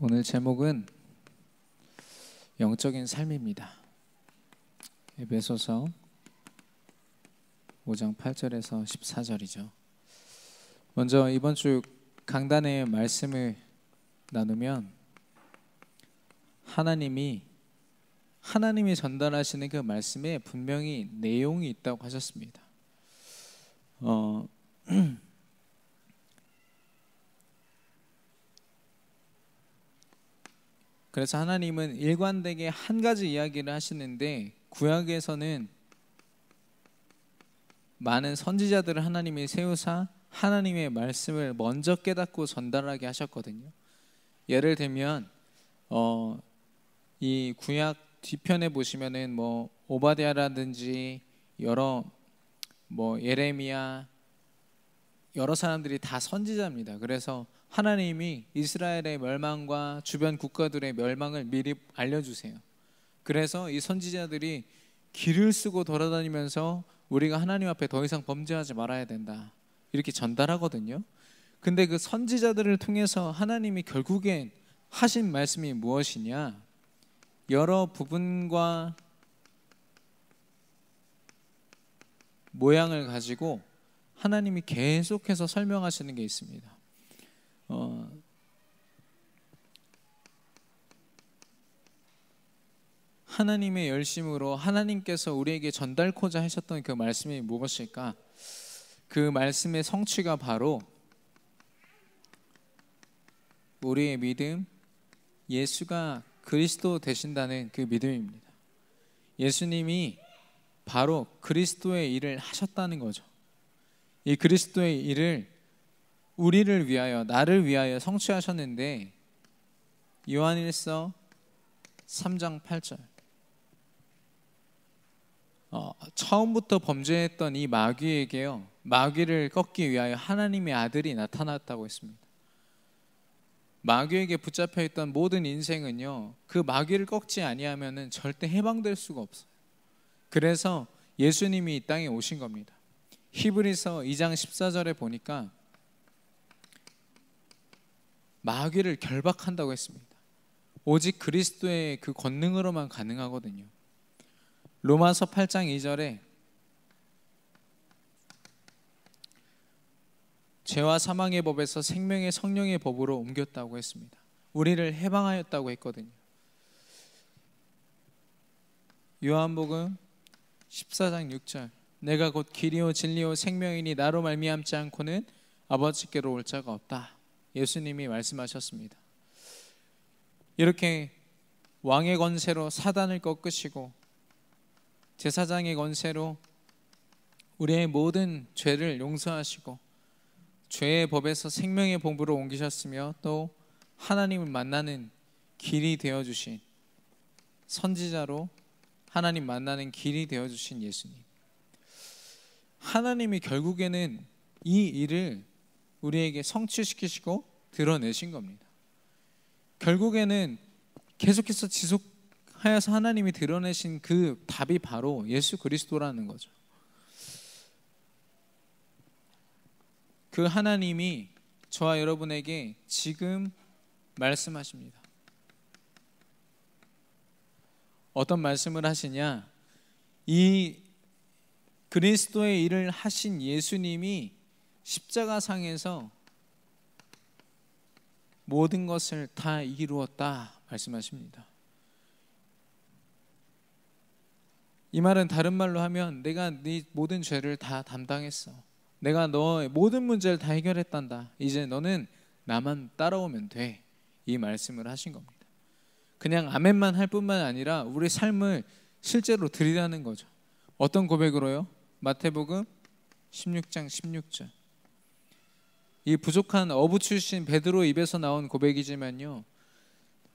오늘 제목은 영적인 삶입니다. 에베소서 5장 8절에서 14절이죠. 먼저 이번 주 강단의 말씀을 나누면 하나님이 전달하시는 그 말씀에 분명히 내용이 있다고 하셨습니다. 그래서 하나님은 일관되게 한 가지 이야기를 하시는데, 구약에서는 많은 선지자들을 하나님이 세우사 하나님의 말씀을 먼저 깨닫고 전달하게 하셨거든요. 예를 들면 이 구약 뒤편에 보시면은 오바댜라든지 예레미야, 여러 사람들이 다 선지자입니다. 그래서 하나님이 이스라엘의 멸망과 주변 국가들의 멸망을 미리 알려주세요. 그래서 이 선지자들이 길을 쓰고 돌아다니면서 우리가 하나님 앞에 더 이상 범죄하지 말아야 된다, 이렇게 전달하거든요. 근데 그 선지자들을 통해서 하나님이 결국엔 하신 말씀이 무엇이냐, 여러 부분과 모양을 가지고 하나님이 계속해서 설명하시는 게 있습니다. 하나님의 열심으로 하나님께서 우리에게 전달코자 하셨던 그 말씀이 무엇일까? 그 말씀의 성취가 바로 우리의 믿음, 예수가 그리스도 되신다는 그 믿음입니다. 예수님이 바로 그리스도의 일을 하셨다는 거죠. 이 그리스도의 일을 우리를 위하여, 나를 위하여 성취하셨는데, 요한일서 3장 8절, 처음부터 범죄했던 이 마귀에게요, 마귀를 꺾기 위하여 하나님의 아들이 나타났다고 했습니다. 마귀에게 붙잡혀 있던 모든 인생은요, 그 마귀를 꺾지 아니하면은 절대 해방될 수가 없어요. 그래서 예수님이 이 땅에 오신 겁니다. 히브리서 2장 14절에 보니까 마귀를 결박한다고 했습니다. 오직 그리스도의 그 권능으로만 가능하거든요. 로마서 8장 2절에 죄와 사망의 법에서 생명의 성령의 법으로 옮겼다고 했습니다. 우리를 해방하였다고 했거든요. 요한복음 14장 6절, 내가 곧 길이요 진리요 생명이니 나로 말미암지 않고는 아버지께로 올 자가 없다, 예수님이 말씀하셨습니다. 이렇게 왕의 권세로 사단을 꺾으시고 제사장의 권세로 우리의 모든 죄를 용서하시고 죄의 법에서 생명의 법으로 옮기셨으며, 또 하나님을 만나는 길이 되어주신, 선지자로 하나님 만나는 길이 되어주신 예수님, 하나님이 결국에는 이 일을 우리에게 성취시키시고 드러내신 겁니다. 결국에는 계속해서 지속하여서 하나님이 드러내신 그 답이 바로 예수 그리스도라는 거죠. 그 하나님이 저와 여러분에게 지금 말씀하십니다. 어떤 말씀을 하시냐, 이 그리스도의 일을 하신 예수님이 십자가상에서 모든 것을 다 이루었다 말씀하십니다. 이 말은 다른 말로 하면 내가 네 모든 죄를 다 담당했어, 내가 너의 모든 문제를 다 해결했단다, 이제 너는 나만 따라오면 돼, 이 말씀을 하신 겁니다. 그냥 아멘만 할 뿐만 아니라 우리 삶을 실제로 드리라는 거죠. 어떤 고백으로요? 마태복음 16장 16절, 이 부족한 어부 출신 베드로 입에서 나온 고백이지만요,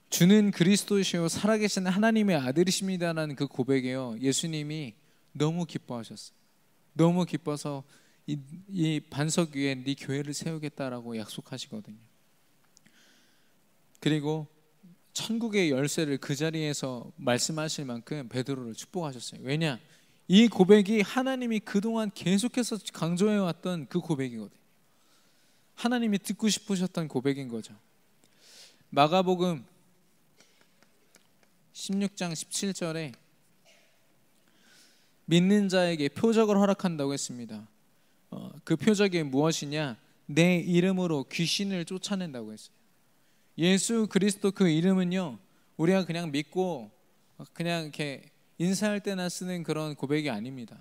주는 그리스도시요 살아계신 하나님의 아들이십니다라는 그 고백이요, 예수님이 너무 기뻐하셨어요. 너무 기뻐서 이 반석 위에 네 교회를 세우겠다라고 약속하시거든요. 그리고 천국의 열쇠를 그 자리에서 말씀하실 만큼 베드로를 축복하셨어요. 왜냐? 이 고백이 하나님이 그동안 계속해서 강조해왔던 그 고백이거든요. 하나님이 듣고 싶으셨던 고백인 거죠. 마가복음 16장 17절에 믿는 자에게 표적을 허락한다고 했습니다. 그 표적이 무엇이냐? 내 이름으로 귀신을 쫓아낸다고 했어요. 예수 그리스도 그 이름은요, 우리가 그냥 믿고 그냥 이렇게 인사할 때나 쓰는 그런 고백이 아닙니다.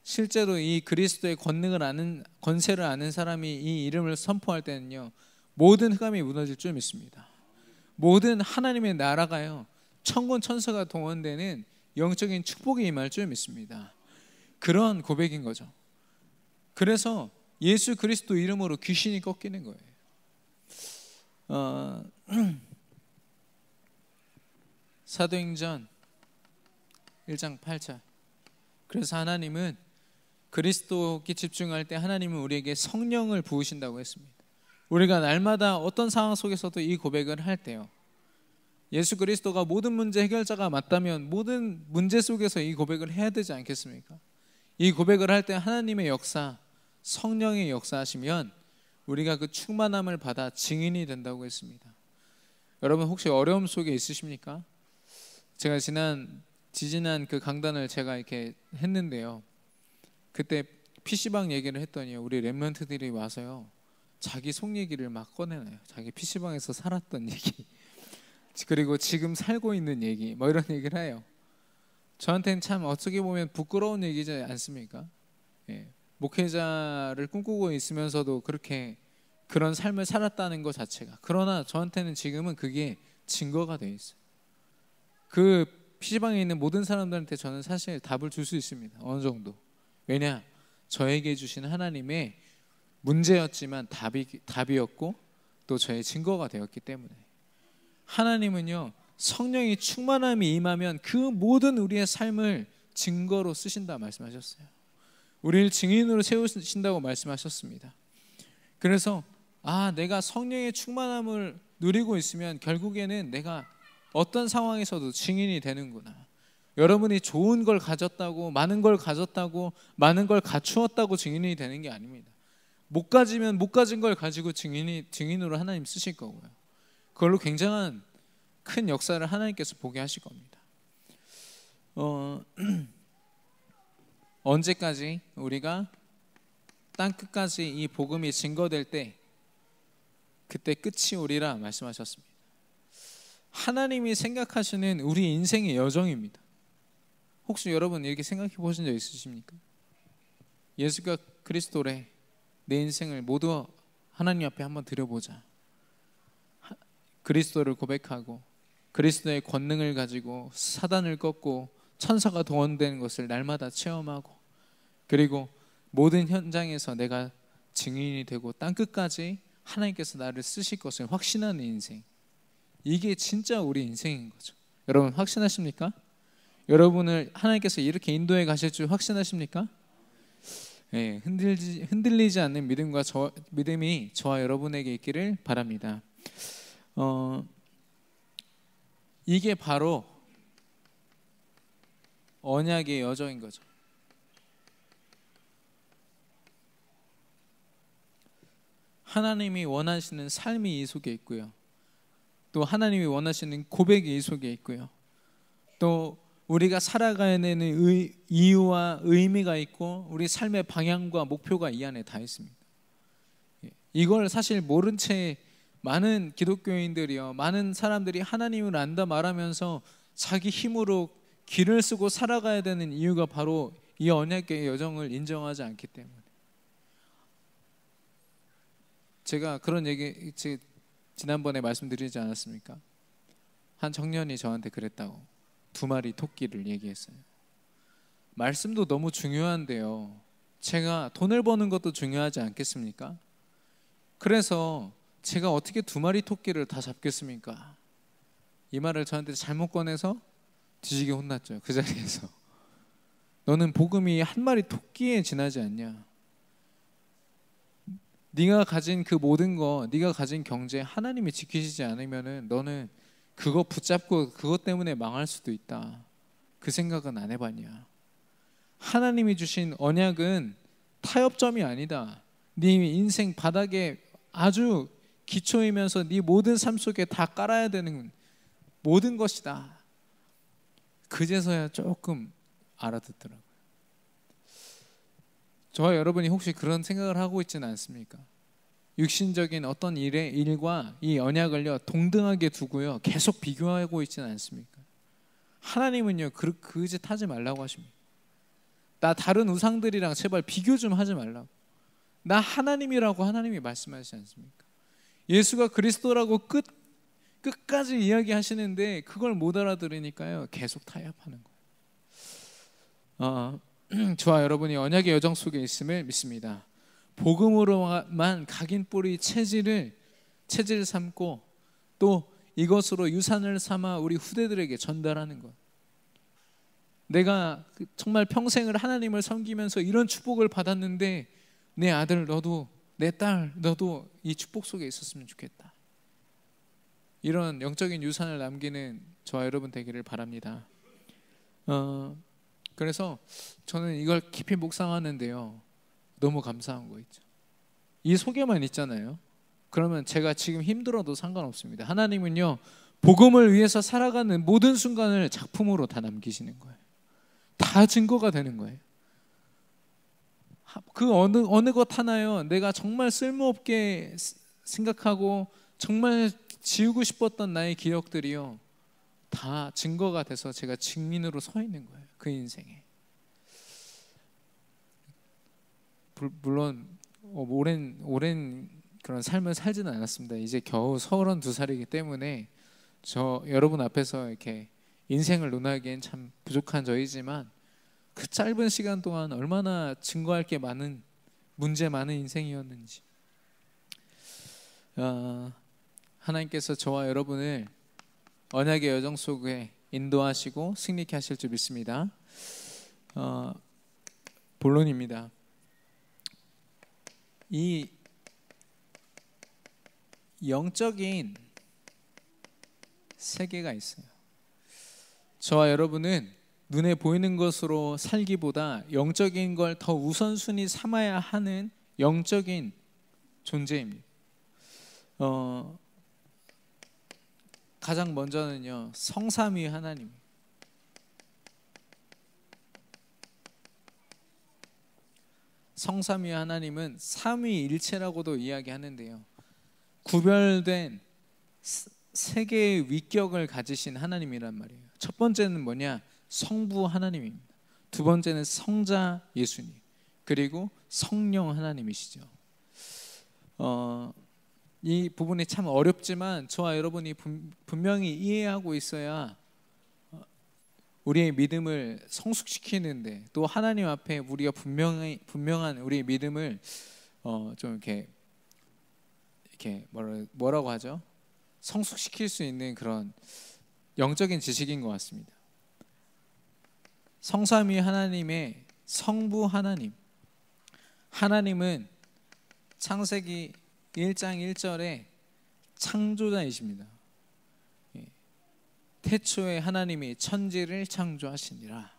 실제로 이 그리스도의 권세를 아는 사람이 이 이름을 선포할 때는요, 모든 흑암이 무너질 줄 믿습니다. 모든 하나님의 나라가요, 천군 천사가 동원되는 영적인 축복이 임할 줄 믿습니다. 그런 고백인 거죠. 그래서 예수 그리스도 이름으로 귀신이 꺾이는 거예요. 사도행전 1장 8절. 그래서 하나님은 그리스도께 집중할 때 하나님은 우리에게 성령을 부으신다고 했습니다. 우리가 날마다 어떤 상황 속에서도 이 고백을 할 때요, 예수 그리스도가 모든 문제 해결자가 맞다면 모든 문제 속에서 이 고백을 해야 되지 않겠습니까? 이 고백을 할 때 하나님의 역사, 성령의 역사하시면 우리가 그 충만함을 받아 증인이 된다고 했습니다. 여러분 혹시 어려움 속에 있으십니까? 제가 지지난 그 강단을 제가 이렇게 했는데요, 그때 PC방 얘기를 했더니 우리 랩런트들이 와서요, 자기 속 얘기를 막 꺼내놔요. 자기 PC방에서 살았던 얘기, 그리고 지금 살고 있는 얘기, 뭐 이런 얘기를 해요. 저한테는 참 어떻게 보면 부끄러운 얘기지 않습니까? 예. 목회자를 꿈꾸고 있으면서도 그런 삶을 살았다는 것 자체가. 그러나 저한테는 지금은 그게 증거가 돼 있어요. 그 PC방에 있는 모든 사람들한테 저는 사실 답을 줄 수 있습니다. 어느 정도. 왜냐? 저에게 주신 하나님의 문제였지만 답이었고 또 저의 증거가 되었기 때문에. 하나님은요, 성령이 충만함이 임하면 그 모든 우리의 삶을 증거로 쓰신다 말씀하셨어요. 우리를 증인으로 세우신다고 말씀하셨습니다. 그래서 내가 성령의 충만함을 누리고 있으면 결국에는 내가 어떤 상황에서도 증인이 되는구나. 여러분이 좋은 걸 가졌다고, 많은 걸 가졌다고, 많은 걸 갖추었다고 증인이 되는 게 아닙니다. 못 가지면 못 가진 걸 가지고 증인으로 하나님 쓰실 거고요. 그걸로 굉장한 큰 역사를 하나님께서 보게 하실 겁니다. 언제까지? 우리가 땅 끝까지 이 복음이 증거될 때 그때 끝이 오리라 말씀하셨습니다. 하나님이 생각하시는 우리 인생의 여정입니다. 혹시 여러분 이렇게 생각해 보신 적 있으십니까? 예수가 그리스도래, 내 인생을 모두 하나님 앞에 한번 드려보자. 그리스도를 고백하고 그리스도의 권능을 가지고 사단을 꺾고 천사가 동원되는 것을 날마다 체험하고, 그리고 모든 현장에서 내가 증인이 되고 땅끝까지 하나님께서 나를 쓰실 것을 확신하는 인생, 이게 진짜 우리 인생인 거죠. 여러분 확신하십니까? 여러분을 하나님께서 이렇게 인도해 가실 줄 확신하십니까? 네, 흔들리지 않는 믿음이 저와 여러분에게 있기를 바랍니다. 이게 바로 언약의 여정인 거죠. 하나님이 원하시는 삶이 이 속에 있고요, 또 하나님이 원하시는 고백이 이 속에 있고요, 또 우리가 살아가야 되는 이유와 의미가 있고 우리 삶의 방향과 목표가 이 안에 다 있습니다. 이걸 사실 모른 채 많은 기독교인들이요, 많은 사람들이 하나님을 안다 말하면서 자기 힘으로 길을 쓰고 살아가야 되는 이유가 바로 이 언약의 여정을 인정하지 않기 때문에. 제가 그런 얘기 지난번에 말씀드리지 않았습니까? 한 청년이 저한테 그랬다고. 2마리 토끼를 얘기했어요. 말씀도 너무 중요한데요, 제가 돈을 버는 것도 중요하지 않겠습니까? 그래서 제가 어떻게 2마리 토끼를 다 잡겠습니까? 이 말을 저한테 잘못 꺼내서 뒤지게 혼났죠. 그 자리에서. 너는 복음이 1마리 토끼에 지나지 않냐? 네가 가진 그 모든 거, 네가 가진 경제 하나님이 지키시지 않으면은 너는 그거 붙잡고 그것 때문에 망할 수도 있다. 그 생각은 안 해봤냐? 하나님이 주신 언약은 타협점이 아니다. 네 인생 바닥에 아주 기초이면서 네 모든 삶 속에 다 깔아야 되는 모든 것이다. 그제서야 조금 알아듣더라고요. 저와 여러분이 혹시 그런 생각을 하고 있지는 않습니까? 육신적인 어떤 일과 이 언약을요 동등하게 두고요 계속 비교하고 있지는 않습니까? 하나님은요 그 짓 하지 말라고 하십니다. 나 다른 우상들이랑 제발 비교 좀 하지 말라고. 나 하나님이라고 하나님이 말씀하시지 않습니까? 예수가 그리스도라고 끝까지 이야기하시는데 그걸 못 알아들으니까요 계속 타협하는 거예요. 저와 여러분이 언약의 여정 속에 있음을 믿습니다. 복음으로만 각인 뿌리 체질 삼고 또 이것으로 유산을 삼아 우리 후대들에게 전달하는 것. 내가 정말 평생을 하나님을 섬기면서 이런 축복을 받았는데 내 아들 너도, 내 딸 너도 이 축복 속에 있었으면 좋겠다. 이런 영적인 유산을 남기는 저와 여러분 되기를 바랍니다. 그래서 저는 이걸 깊이 묵상하는데요 너무 감사한 거 있죠. 이 속에만 있잖아요. 그러면 제가 지금 힘들어도 상관없습니다. 하나님은요 복음을 위해서 살아가는 모든 순간을 작품으로 다 남기시는 거예요. 다 증거가 되는 거예요. 그 어느 것 하나요 내가 정말 쓸모없게 생각하고 정말 지우고 싶었던 나의 기억들이요 다 증거가 돼서 제가 증인으로 서 있는 거예요. 그 인생에. 물론 오랜 그런 삶을 살지는 않았습니다. 이제 겨우 32살이기 때문에 저 여러분 앞에서 이렇게 인생을 논하기엔 참 부족한 저이지만 그 짧은 시간 동안 얼마나 증거할 게 많은 문제 많은 인생이었는지 하나님께서 저와 여러분을 언약의 여정 속에 인도하시고 승리케 하실 줄 믿습니다. 본론입니다. 이 영적인 세계가 있어요. 저와 여러분은 눈에 보이는 것으로 살기보다 영적인 걸 더 우선순위 삼아야 하는 영적인 존재입니다. 가장 먼저는요 성삼위 하나님. 성삼위 하나님은 삼위일체라고도 이야기하는데요 구별된 세 개의 위격을 가지신 하나님이란 말이에요. 첫 번째는 뭐냐? 성부 하나님입니다. 두 번째는 성자 예수님, 그리고 성령 하나님이시죠. 이 부분이 참 어렵지만 저와 여러분이 분명히 이해하고 있어야 우리의 믿음을 성숙시키는데 또 하나님 앞에 우리가 분명한 우리의 믿음을 좀 이렇게 뭐라고 하죠? 성숙시킬 수 있는 그런 영적인 지식인 것 같습니다. 성삼위 하나님의 성부 하나님. 하나님은 창세기 1장 1절에 창조자이십니다. 태초에 하나님이 천지를 창조하시니라.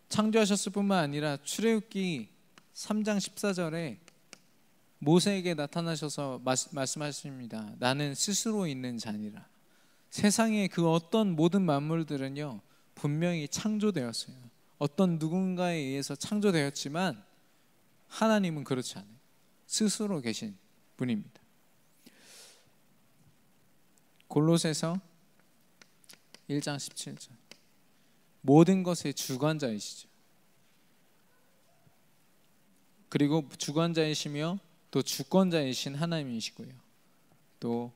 창조하셨을 뿐만 아니라 출애굽기 3장 14절에 모세에게 나타나셔서 말씀하십니다. 나는 스스로 있는 자니라. 세상의 그 어떤 모든 만물들은요 분명히 창조되었어요. 어떤 누군가에 의해서 창조되었지만 하나님은 그렇지 않아요. 스스로 계신 분입니다. 골로새서 1장 17절 모든 것의 주관자이시죠. 그리고 주관자이시며 또 주권자이신 하나님이시고요. 또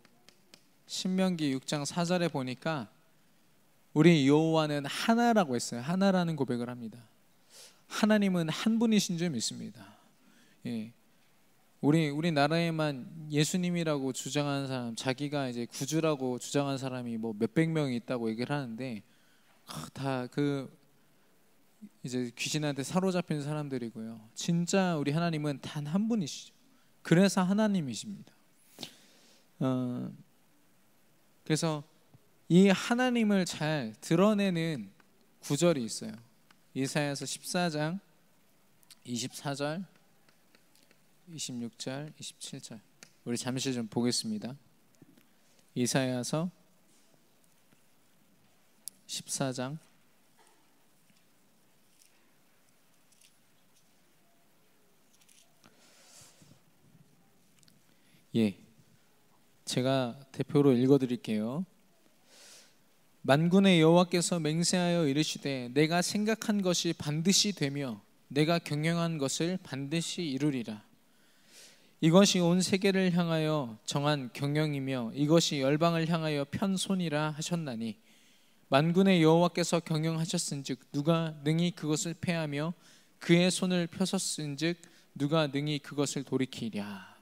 신명기 6장 4절에 보니까 우리 여호와는 하나라고 했어요. 하나라는 고백을 합니다. 하나님은 한 분이신 줄 믿습니다. 우리나라에만 예수님이라고 주장하는 사람, 자기가 이제 구주라고 주장하는 사람이 뭐 몇백 명이 있다고 얘기를 하는데 다 그 이제 귀신한테 사로잡힌 사람들이고요. 진짜 우리 하나님은 단 한 분이시죠. 그래서 하나님이십니다. 그래서 이 하나님을 잘 드러내는 구절이 있어요. 이사야서 14장 24절 26절 27절 우리 잠시 좀 보겠습니다. 이사야서 14장 제가 대표로 읽어드릴게요. 만군의 여호와께서 맹세하여 이르시되 내가 생각한 것이 반드시 되며 내가 경영한 것을 반드시 이루리라. 이것이 온 세계를 향하여 정한 경영이며 이것이 열방을 향하여 편 손이라 하셨나니 만군의 여호와께서 경영하셨은즉 누가 능히 그것을 패하며 그의 손을 펴섰은즉 누가 능히 그것을 돌이키랴.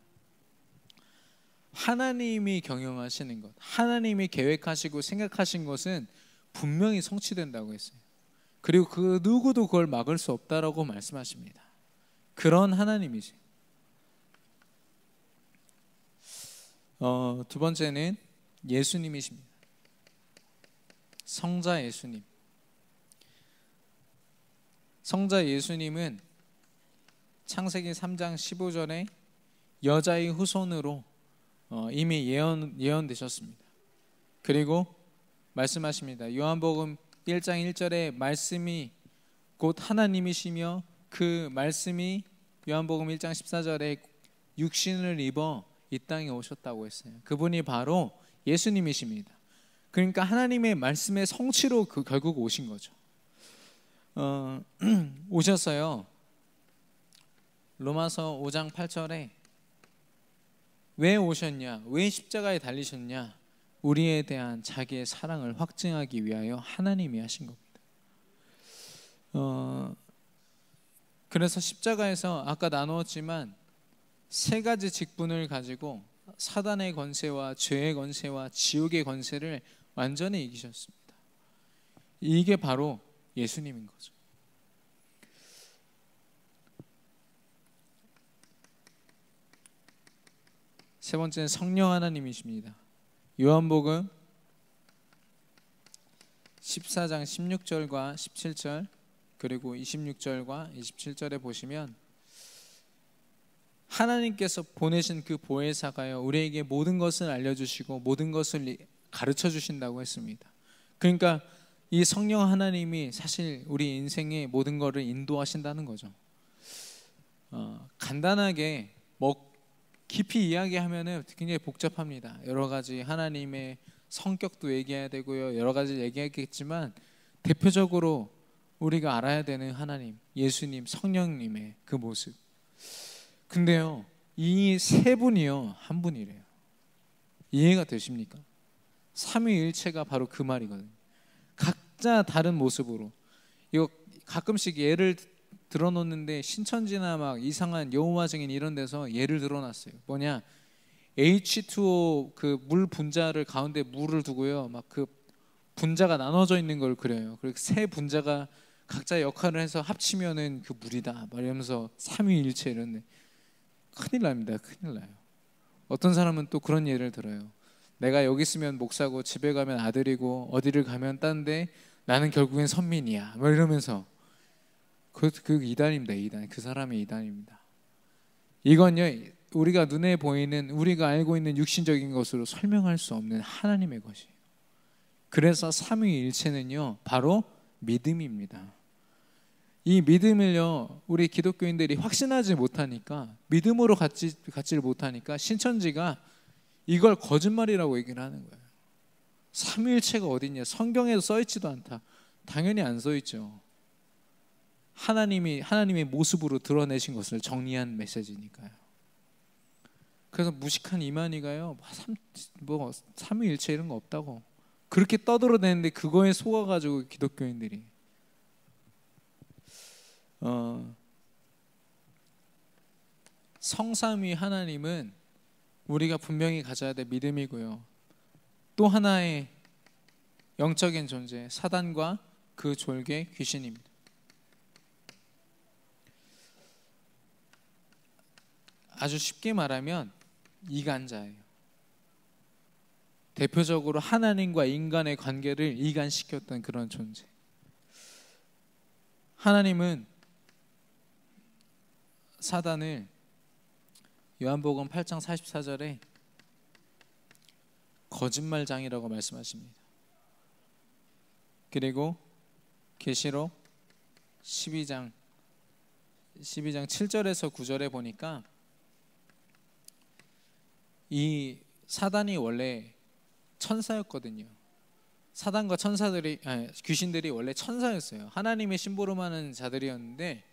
하나님이 경영하시는 것, 하나님이 계획하시고 생각하신 것은 분명히 성취된다고 했어요. 그리고 그 누구도 그걸 막을 수 없다라고 말씀하십니다. 그런 하나님이세요. 두 번째는 예수님이십니다. 성자 예수님. 성자 예수님은 창세기 3장 15절에 여자의 후손으로 이미 예언되셨습니다. 그리고 말씀하십니다. 요한복음 1장 1절에 말씀이 곧 하나님이시며 그 말씀이 요한복음 1장 14절에 육신을 입어 이 땅에 오셨다고 했어요. 그분이 바로 예수님이십니다. 그러니까 하나님의 말씀의 성취로 결국 오신 거죠. 오셨어요. 로마서 5장 8절에 왜 오셨냐? 왜 십자가에 달리셨냐? 우리에 대한 자기의 사랑을 확증하기 위하여 하나님이 하신 겁니다. 그래서 십자가에서 아까 나누었지만 세 가지 직분을 가지고 사단의 권세와 죄의 권세와 지옥의 권세를 완전히 이기셨습니다. 이게 바로 예수님인 거죠. 세 번째는 성령 하나님이십니다. 요한복음 14장 16절과 17절 그리고 26절과 27절에 보시면 하나님께서 보내신 그 보혜사가요 우리에게 모든 것을 알려주시고 모든 것을 가르쳐 주신다고 했습니다. 그러니까 이 성령 하나님이 사실 우리 인생의 모든 것을 인도하신다는 거죠. 간단하게 깊이 이야기하면 굉장히 복잡합니다. 여러 가지 하나님의 성격도 얘기해야 되고요, 여러 가지 얘기하겠지만 대표적으로 우리가 알아야 되는 하나님, 예수님, 성령님의 그 모습. 근데요, 이 세 분이요 한 분이래요. 이해가 되십니까? 삼위일체가 바로 그 말이거든요. 각자 다른 모습으로. 이거 가끔씩 예를 들어놓는데 신천지나 막 이상한 여호와 증인 이런 데서 예를 들어놨어요. 뭐냐, H2O 그 물 분자를 가운데 물을 두고요, 막 그 분자가 나눠져 있는 걸 그려요. 그리고 세 분자가 각자 역할을 해서 합치면은 그 물이다 말하면서 삼위일체 이런데 큰일 납니다. 큰일 나요. 어떤 사람은 또 그런 예를 들어요. 내가 여기 있으면 목사고 집에 가면 아들이고 어디를 가면 딴데 나는 결국엔 선민이야 뭐 이러면서 그 이단입니다. 이단. 그 사람이 이단입니다. 이건요 우리가 눈에 보이는 우리가 알고 있는 육신적인 것으로 설명할 수 없는 하나님의 것이에요. 그래서 삼위일체는요 바로 믿음입니다. 이 믿음을요 우리 기독교인들이 확신하지 못하니까, 믿음으로 갖지를 못하니까 신천지가 이걸 거짓말이라고 얘기를 하는 거예요. 삼위일체가 어딨냐, 성경에도 써있지도 않다. 당연히 안 써있죠. 하나님의 모습으로 드러내신 것을 정리한 메시지니까요. 그래서 무식한 이만희가요 삼위일체 이런 거 없다고 그렇게 떠들어대는데 그거에 속아가지고 기독교인들이 성삼위 하나님은 우리가 분명히 가져야 될 믿음이고요, 또 하나의 영적인 존재 사단과 그 졸개 귀신입니다. 아주 쉽게 말하면 이간자예요. 대표적으로 하나님과 인간의 관계를 이간시켰던 그런 존재. 하나님은 사단을 요한복음 8장 44절에 거짓말장이라고 말씀하십니다. 그리고 계시록 12장 7절에서 9절에 보니까 이 사단이 원래 천사였거든요. 사단과 귀신들이 원래 천사였어요. 하나님의 심부름하는 자들이었는데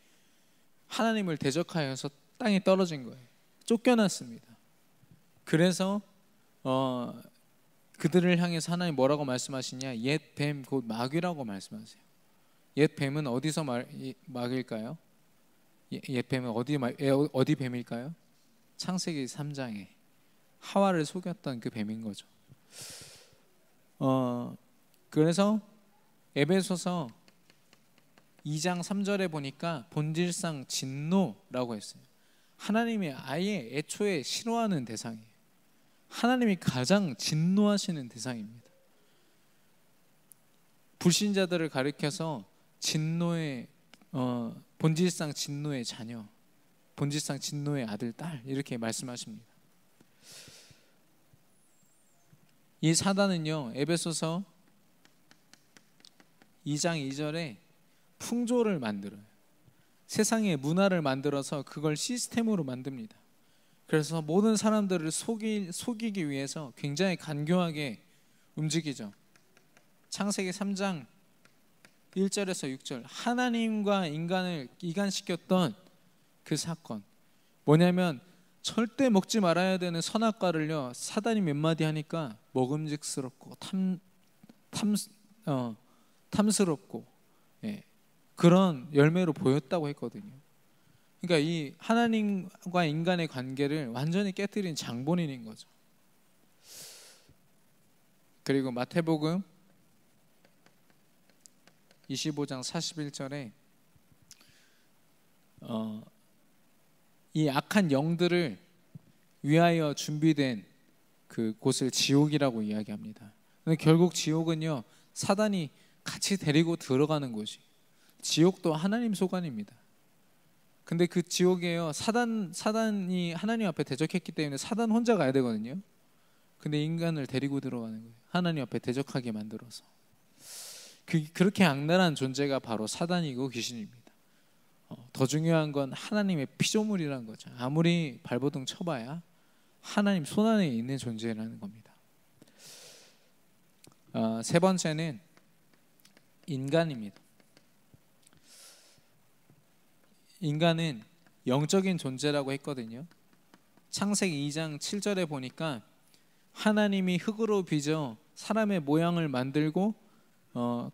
하나님을 대적하여서 땅에 떨어진 거예요. 쫓겨났습니다. 그래서 그들을 향해서 하나님 뭐라고 말씀하시냐? 옛 뱀 곧 마귀라고 말씀하세요. 옛 뱀은 어디서 마귀일까요? 옛 뱀은 어디 뱀일까요? 창세기 3장에 하와를 속였던 그 뱀인 거죠. 그래서 에베소서 2장 3절에 보니까 본질상 진노라고 했어요. 하나님이 아예 애초에 싫어하는 대상이에요. 하나님이 가장 진노하시는 대상입니다. 불신자들을 가리켜서 진노의 본질상 진노의 자녀, 본질상 진노의 아들, 딸 이렇게 말씀하십니다. 이 사단은요, 에베소서 2장 2절에 풍조를 만들어요. 세상의 문화를 만들어서 그걸 시스템으로 만듭니다. 그래서 모든 사람들을 속이기 위해서 굉장히 간교하게 움직이죠. 창세기 3장 1절에서 6절, 하나님과 인간을 이간시켰던 그 사건 뭐냐면 절대 먹지 말아야 되는 선악과를요, 사단이 몇 마디 하니까 먹음직스럽고 탐스럽고 그런 열매로 보였다고 했거든요. 그러니까 이 하나님과 인간의 관계를 완전히 깨뜨린 장본인인 거죠. 그리고 마태복음 25장 41절에 이 악한 영들을 위하여 준비된 그 곳을 지옥이라고 이야기합니다. 근데 결국 지옥은요, 사단이 같이 데리고 들어가는 곳이, 지옥도 하나님 소관입니다. 근데 그 지옥에요, 사단이 하나님 앞에 대적했기 때문에 사단 혼자 가야 되거든요. 근데 인간을 데리고 들어가는 거예요. 하나님 앞에 대적하게 만들어서. 그렇게 악랄한 존재가 바로 사단이고 귀신입니다. 더 중요한 건 하나님의 피조물이라는 거죠. 아무리 발버둥 쳐봐야 하나님 손안에 있는 존재라는 겁니다. 세 번째는 인간입니다. 인간은 영적인 존재라고 했거든요. 창세기 2장 7절에 보니까 하나님이 흙으로 빚어 사람의 모양을 만들고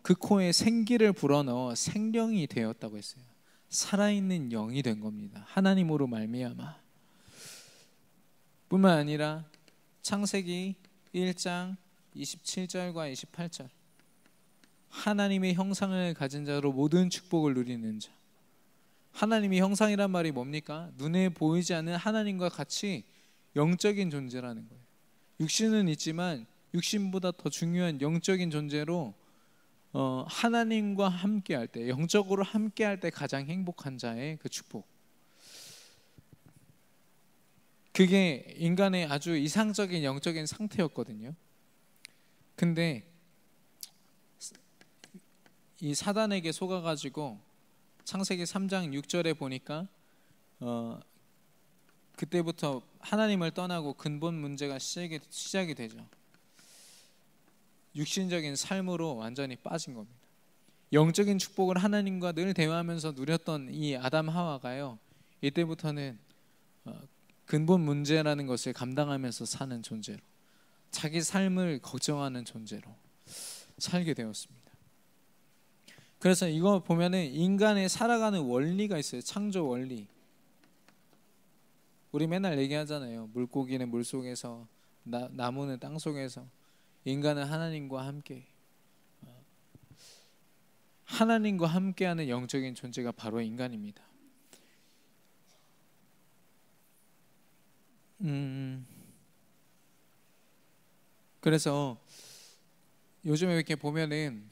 그 코에 생기를 불어넣어 생명이 되었다고 했어요. 살아있는 영이 된 겁니다. 하나님으로 말미암아. 뿐만 아니라 창세기 1장 27절과 28절, 하나님의 형상을 가진 자로 모든 축복을 누리는 자. 하나님의 형상이란 말이 뭡니까? 눈에 보이지 않는 하나님과 같이 영적인 존재라는 거예요. 육신은 있지만 육신보다 더 중요한 영적인 존재로 하나님과 함께할 때, 영적으로 함께할 때 가장 행복한 자의 그 축복. 그게 인간의 아주 이상적인 영적인 상태였거든요. 근데 이 사단에게 속아가지고 창세기 3장 6절에 보니까 그때부터 하나님을 떠나고 근본 문제가 시작이 되죠. 육신적인 삶으로 완전히 빠진 겁니다. 영적인 축복을 하나님과 늘 대화하면서 누렸던 이 아담 하와가요, 이때부터는 근본 문제라는 것을 감당하면서 사는 존재로, 자기 삶을 걱정하는 존재로 살게 되었습니다. 그래서 이거 보면은 인간의 살아가는 원리가 있어요. 창조 원리. 우리 맨날 얘기하잖아요. 물고기는 물속에서, 나무는 땅속에서, 인간은 하나님과 함께. 하나님과 함께하는 영적인 존재가 바로 인간입니다. 그래서 요즘에 이렇게 보면은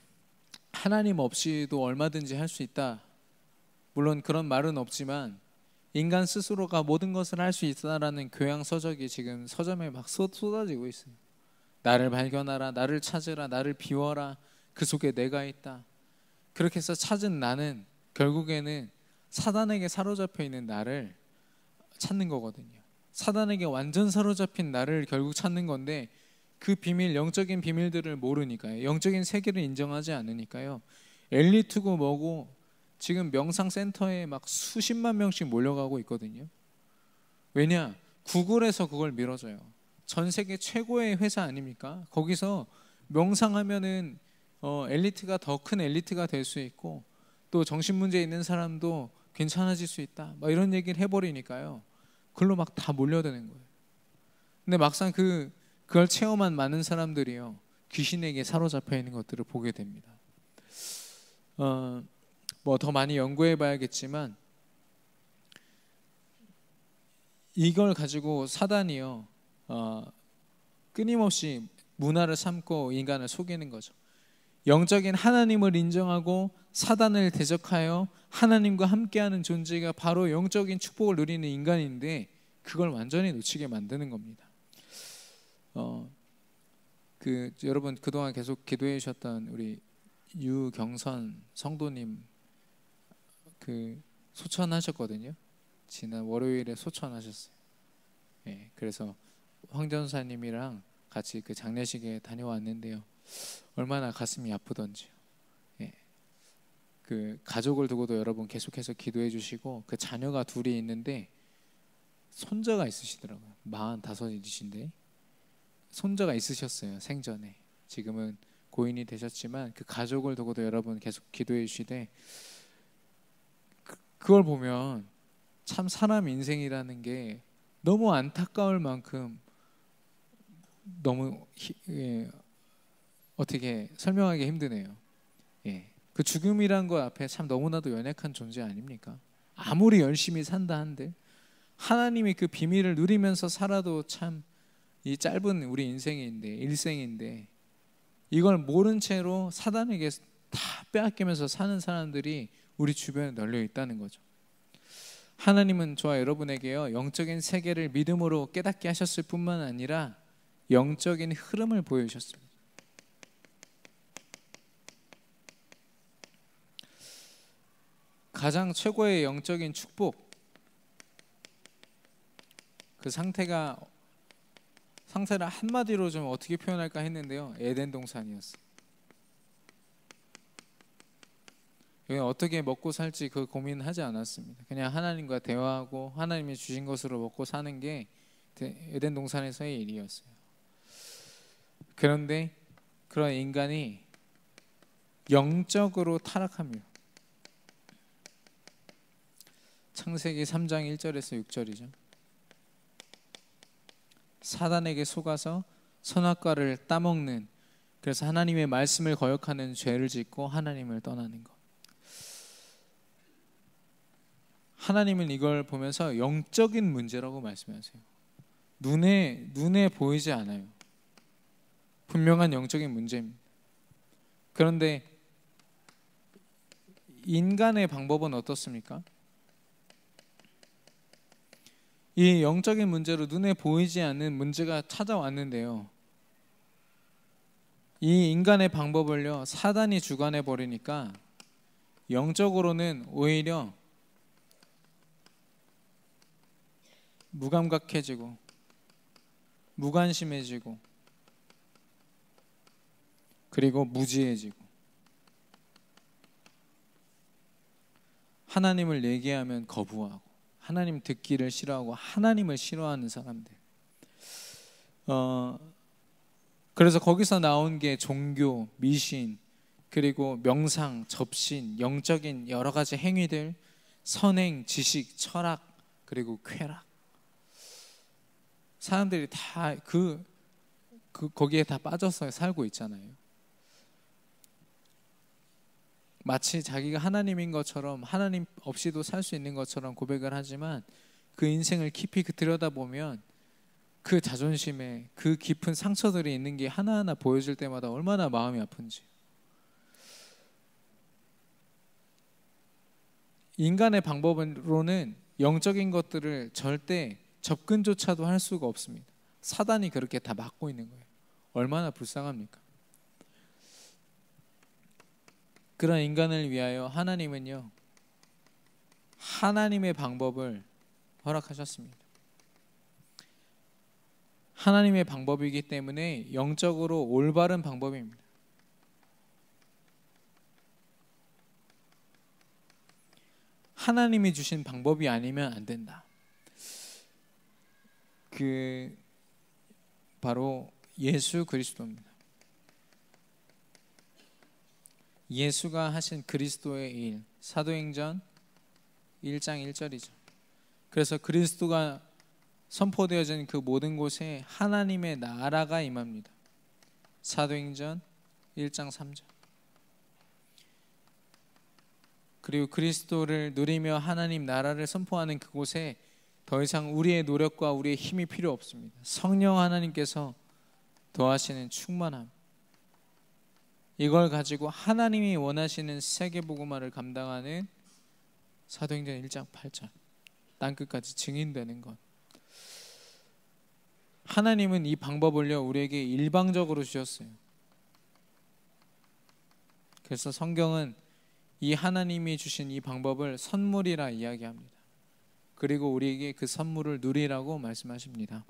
하나님 없이도 얼마든지 할 수 있다, 물론 그런 말은 없지만 인간 스스로가 모든 것을 할 수 있다라는 교양 서적이 지금 서점에 막 쏟아지고 있어요. 나를 발견하라, 나를 찾으라, 나를 비워라, 그 속에 내가 있다. 그렇게 해서 찾은 나는 결국에는 사단에게 사로잡혀 있는 나를 찾는 거거든요. 사단에게 완전 사로잡힌 나를 결국 찾는 건데, 그 비밀, 영적인 비밀들을 모르니까요. 영적인 세계를 인정하지 않으니까요. 엘리트고 뭐고 지금 명상센터에 막 수십만 명씩 몰려가고 있거든요. 왜냐? 구글에서 그걸 밀어줘요. 전 세계 최고의 회사 아닙니까? 거기서 명상하면은 엘리트가 더 큰 엘리트가 될 수 있고, 또 정신문제 있는 사람도 괜찮아질 수 있다, 막 이런 얘기를 해버리니까요. 그걸로 막 다 몰려드는 거예요. 근데 막상 그걸 체험한 많은 사람들이요, 귀신에게 사로잡혀 있는 것들을 보게 됩니다. 뭐 더 많이 연구해 봐야겠지만, 이걸 가지고 사단이요 끊임없이 문화를 삼고 인간을 속이는 거죠. 영적인 하나님을 인정하고 사단을 대적하여 하나님과 함께하는 존재가 바로 영적인 축복을 누리는 인간인데, 그걸 완전히 놓치게 만드는 겁니다. 여러분 그동안 계속 기도해 주셨던 우리 유경선 성도님 소천하셨거든요. 지난 월요일에 소천하셨어요. 예, 그래서 황 전사님이랑 같이 그 장례식에 다녀왔는데요. 얼마나 가슴이 아프던지요. 예, 그 가족을 두고도 여러분 계속해서 기도해 주시고, 그 자녀가 둘이 있는데 손자가 있으시더라고요. 45이신데 손자가 있으셨어요, 생전에. 지금은 고인이 되셨지만 그 가족을 두고도 여러분 계속 기도해 주시되, 그걸 보면 참 사람 인생이라는 게 너무 안타까울 만큼 너무 어떻게 설명하기 힘드네요. 예, 그 죽음이란 거 앞에 참 너무나도 연약한 존재 아닙니까? 아무리 열심히 산다 한들 하나님이 그 비밀을 누리면서 살아도 참 이 짧은 우리 인생인데, 일생인데, 이걸 모른 채로 사단에게 다 빼앗기면서 사는 사람들이 우리 주변에 널려 있다는 거죠. 하나님은 저와 여러분에게요, 영적인 세계를 믿음으로 깨닫게 하셨을 뿐만 아니라 영적인 흐름을 보여주셨습니다. 가장 최고의 영적인 축복, 그 상태를 한마디로 좀 어떻게 표현할까 했는데요, 에덴 동산이었어요. 어떻게 먹고 살지 그 고민하지 않았습니다. 그냥 하나님과 대화하고 하나님이 주신 것으로 먹고 사는 게 에덴 동산에서의 일이었어요. 그런데 그런 인간이 영적으로 타락합니다. 창세기 3장 1절에서 6절이죠. 사단에게 속아서 선악과를 따먹는, 그래서 하나님의 말씀을 거역하는 죄를 짓고 하나님을 떠나는 것. 하나님은 이걸 보면서 영적인 문제라고 말씀하세요. 눈에 보이지 않아요. 분명한 영적인 문제입니다. 그런데 인간의 방법은 어떻습니까? 이 영적인 문제로 눈에 보이지 않는 문제가 찾아왔는데요, 이 인간의 방법을요 사단이 주관해 버리니까 영적으로는 오히려 무감각해지고 무관심해지고 그리고 무지해지고, 하나님을 얘기하면 거부하고 하나님 듣기를 싫어하고 하나님을 싫어하는 사람들. 그래서 거기서 나온 게 종교, 미신, 그리고 명상, 접신, 영적인 여러 가지 행위들, 선행, 지식, 철학, 그리고 쾌락. 사람들이 다 거기에 다 빠져서 살고 있잖아요. 마치 자기가 하나님인 것처럼, 하나님 없이도 살 수 있는 것처럼 고백을 하지만, 그 인생을 깊이 들여다보면 그 자존심에 그 깊은 상처들이 있는 게 하나하나 보여질 때마다 얼마나 마음이 아픈지. 인간의 방법으로는 영적인 것들을 절대 접근조차도 할 수가 없습니다. 사단이 그렇게 다 막고 있는 거예요. 얼마나 불쌍합니까? 그런 인간을 위하여 하나님은요, 하나님의 방법을 허락하셨습니다. 하나님의 방법이기 때문에 영적으로 올바른 방법입니다. 하나님이 주신 방법이 아니면 안 된다. 바로 예수 그리스도입니다. 예수가 하신 그리스도의 일, 사도행전 1장 1절이죠. 그래서 그리스도가 선포되어진 그 모든 곳에 하나님의 나라가 임합니다. 사도행전 1장 3절. 그리고 그리스도를 누리며 하나님 나라를 선포하는 그곳에 더 이상 우리의 노력과 우리의 힘이 필요 없습니다. 성령 하나님께서 더하시는 충만함, 이걸 가지고 하나님이 원하시는 세계복음화를 감당하는 사도행전 1장 8절, 땅끝까지 증인되는 것. 하나님은 이 방법을요 우리에게 일방적으로 주셨어요. 그래서 성경은 이 하나님이 주신 이 방법을 선물이라 이야기합니다. 그리고 우리에게 그 선물을 누리라고 말씀하십니다.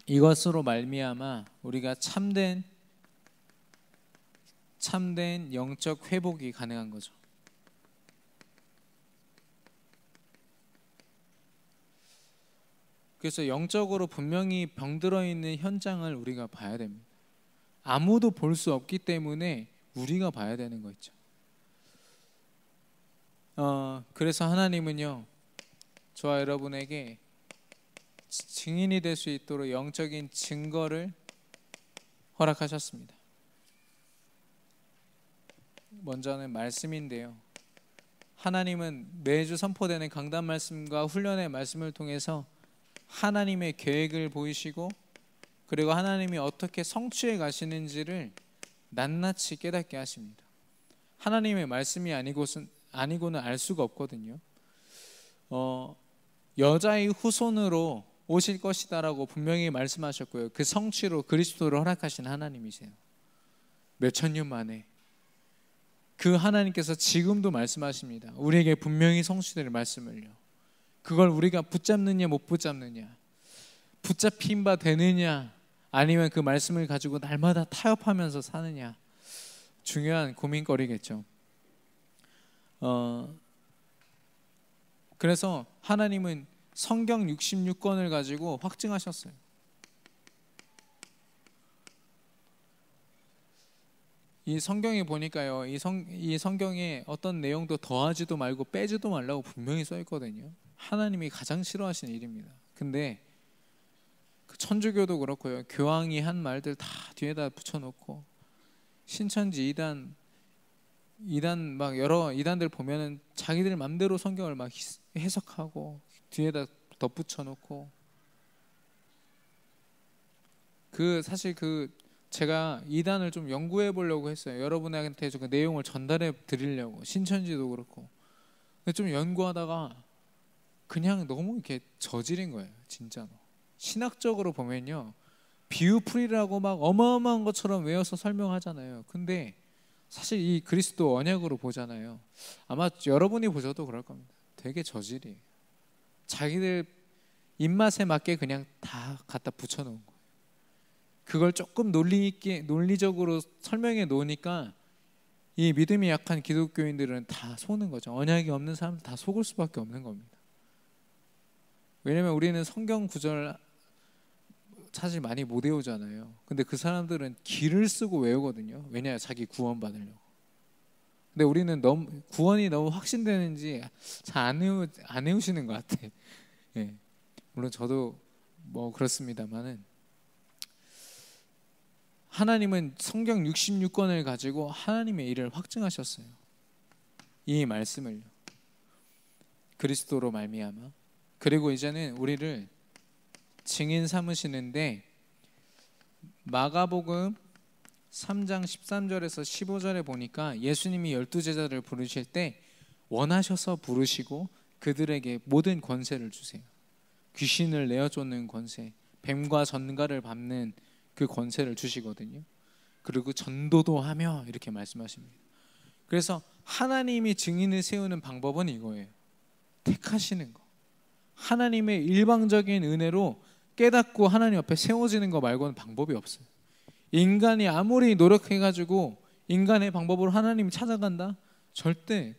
이것으로 말미암아 우리가 참된 영적 회복이 가능한 거죠. 그래서 영적으로 분명히 병들어 있는 현장을 우리가 봐야 됩니다. 아무도 볼 수 없기 때문에 우리가 봐야 되는 거 있죠. 그래서 하나님은요 저와 여러분에게 증인이 될 수 있도록 영적인 증거를 허락하셨습니다. 먼저는 말씀인데요, 하나님은 매주 선포되는 강단 말씀과 훈련의 말씀을 통해서 하나님의 계획을 보이시고, 그리고 하나님이 어떻게 성취해 가시는지를 낱낱이 깨닫게 하십니다. 하나님의 말씀이 아니고는 알 수가 없거든요. 여자의 후손으로 오실 것이다라고 분명히 말씀하셨고요, 그 성취로 그리스도를 허락하신 하나님이세요. 몇천 년 만에 그 하나님께서 지금도 말씀하십니다. 우리에게 분명히 성취될 말씀을요. 그걸 우리가 붙잡느냐 못 붙잡느냐, 붙잡힌 바 되느냐, 아니면 그 말씀을 가지고 날마다 타협하면서 사느냐, 중요한 고민거리겠죠. 그래서 하나님은 성경 66권을 가지고 확증하셨어요. 이 성경에 보니까요, 이 성경에 어떤 내용도 더하지도 말고 빼지도 말라고 분명히 써 있거든요. 하나님이 가장 싫어하시는 일입니다. 근데 그 천주교도 그렇고요, 교황이 한 말들 다 뒤에다 붙여놓고, 신천지 이단 막 여러 이단들 보면은 자기들 맘대로 성경을 막 해석하고 뒤에다 덧붙여놓고, 사실 제가 이단을 좀 연구해 보려고 했어요. 여러분한테 그 내용을 전달해 드리려고, 신천지도 그렇고. 근데 좀 연구하다가 그냥 너무 이렇게 저질인 거예요, 진짜로. 신학적으로 보면요, 비유풀이라고 막 어마어마한 것처럼 외워서 설명하잖아요. 근데 사실 이 그리스도 언약으로 보잖아요. 아마 여러분이 보셔도 그럴 겁니다. 되게 저질이에요. 자기들 입맛에 맞게 그냥 다 갖다 붙여놓은 거예요. 그걸 조금 논리적으로 설명해 놓으니까 이 믿음이 약한 기독교인들은 다 속는 거죠. 언약이 없는 사람들 다 속을 수밖에 없는 겁니다. 왜냐면 우리는 성경 구절 사실 많이 못 외우잖아요. 근데 그 사람들은 기를 쓰고 외우거든요. 왜냐, 자기 구원 받으려고. 근데 우리는 구원이 너무 확신되는지 잘 안 외우시는 것 같아. 예. 물론 저도 뭐 그렇습니다만은, 하나님은 성경 66권을 가지고 하나님의 일을 확증하셨어요. 이 말씀을요, 그리스도로 말미암아. 그리고 이제는 우리를 증인 삼으시는데, 마가복음 3장 13절에서 15절에 보니까 예수님이 12제자를 부르실 때 원하셔서 부르시고 그들에게 모든 권세를 주세요. 귀신을 내어 쫓는 권세, 뱀과 전갈을 밟는 그 권세를 주시거든요. 그리고 전도도 하며 이렇게 말씀하십니다. 그래서 하나님이 증인을 세우는 방법은 이거예요. 택하시는 거. 하나님의 일방적인 은혜로 깨닫고 하나님 앞에 세워지는 거 말고는 방법이 없어요. 인간이 아무리 노력해가지고 인간의 방법으로 하나님 찾아간다? 절대.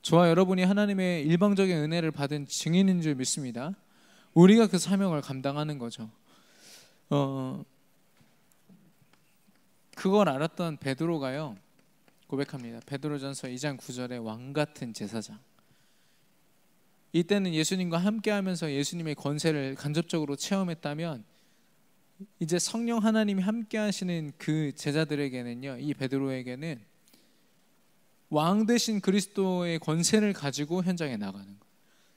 저와 여러분이 하나님의 일방적인 은혜를 받은 증인인 줄 믿습니다. 우리가 그 사명을 감당하는 거죠. 그걸 알았던 베드로가요 고백합니다. 베드로전서 2장 9절에 왕 같은 제사장. 이때는 예수님과 함께하면서 예수님의 권세를 간접적으로 체험했다면, 이제 성령 하나님이 함께하시는 그 제자들에게는요, 이 베드로에게는 왕 되신 그리스도의 권세를 가지고 현장에 나가는 것,